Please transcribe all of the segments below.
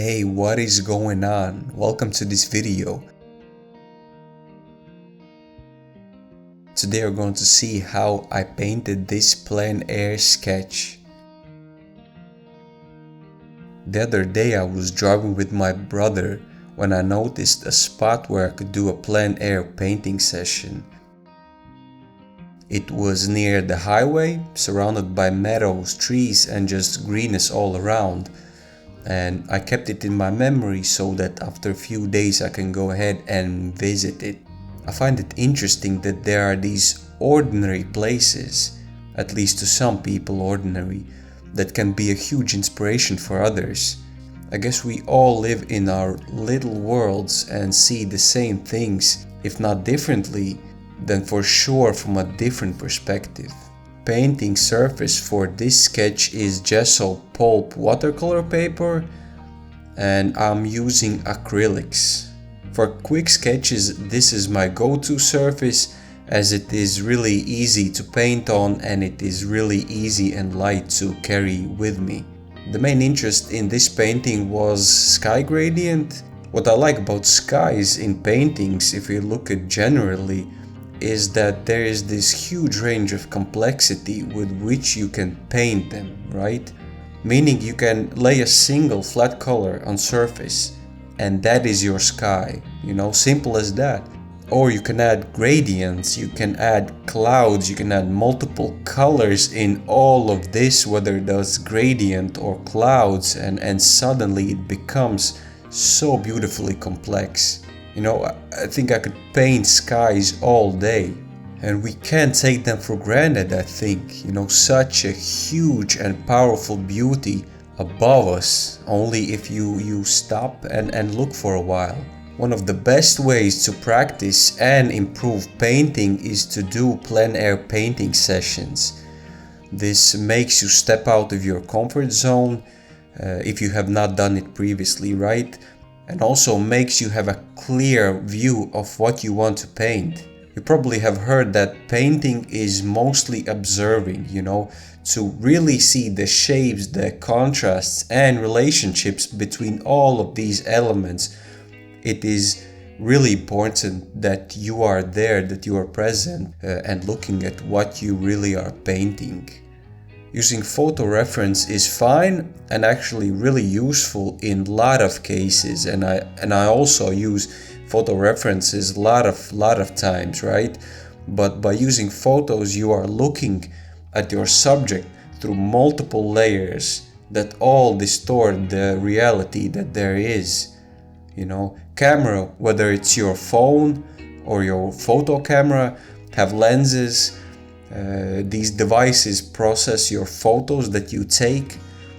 Hey, what is going on? Welcome to this video. Today we're going to see how I painted this plein air sketch. The other day I was driving with my brother when I noticed a spot where I could do a plein air painting session. It was near the highway, surrounded by meadows, trees and just greenness all around. And I kept it in my memory so that after a few days I can go ahead and visit it. I find it interesting that there are these ordinary places, at least to some people ordinary, that can be a huge inspiration for others. I guess we all live in our little worlds and see the same things, if not differently, then for sure from a different perspective. Painting surface for this sketch is Gessoed pulp watercolor paper, and I'm using acrylics. For quick sketches, this is my go-to surface as it is really easy to paint on and it is really easy and light to carry with me. The main interest in this painting was sky gradient. What I like about skies in paintings, if you look at generally, is that there is this huge range of complexity with which you can paint them, right? Meaning you can lay a single flat color on surface and that is your sky, simple as that. Or you can add gradients, you can add clouds, you can add multiple colors in all of this, whether that's gradient or clouds, and suddenly it becomes so beautifully complex. I think I could paint skies all day, and we can't take them for granted. I think, such a huge and powerful beauty above us, only if you stop and look for a while. One of the best ways to practice and improve painting is to do plein air painting sessions. This makes you step out of your comfort zone if you have not done it previously, right? And also makes you have a clear view of what you want to paint. You probably have heard that painting is mostly observing, to really see the shapes, the contrasts and relationships between all of these elements. It is really important that you are there, that you are present and looking at what you really are painting. Using photo reference is fine and actually really useful in a lot of cases, and I also use photo references a lot of times, right? But by using photos you are looking at your subject through multiple layers that all distort the reality that there is. Camera, whether it's your phone or your photo camera, have lenses. These devices process your photos that you take,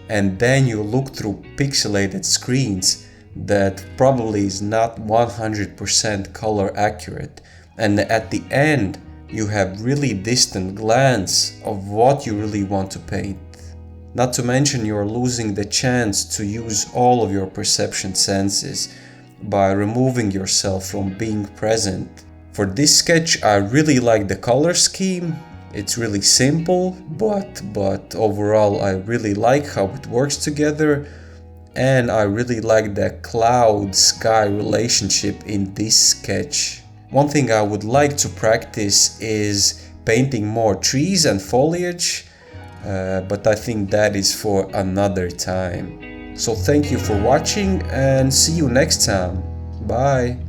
and then you look through pixelated screens that probably is not 100% color accurate, and at the end you have really distant glance of what you really want to paint. Not to mention you're losing the chance to use all of your perception senses by removing yourself from being present. For this sketch I really like the color scheme. It's really simple, but overall I really like how it works together, and I really like the cloud-sky relationship in this sketch. One thing I would like to practice is painting more trees and foliage, but I think that is for another time. So thank you for watching and see you next time. Bye!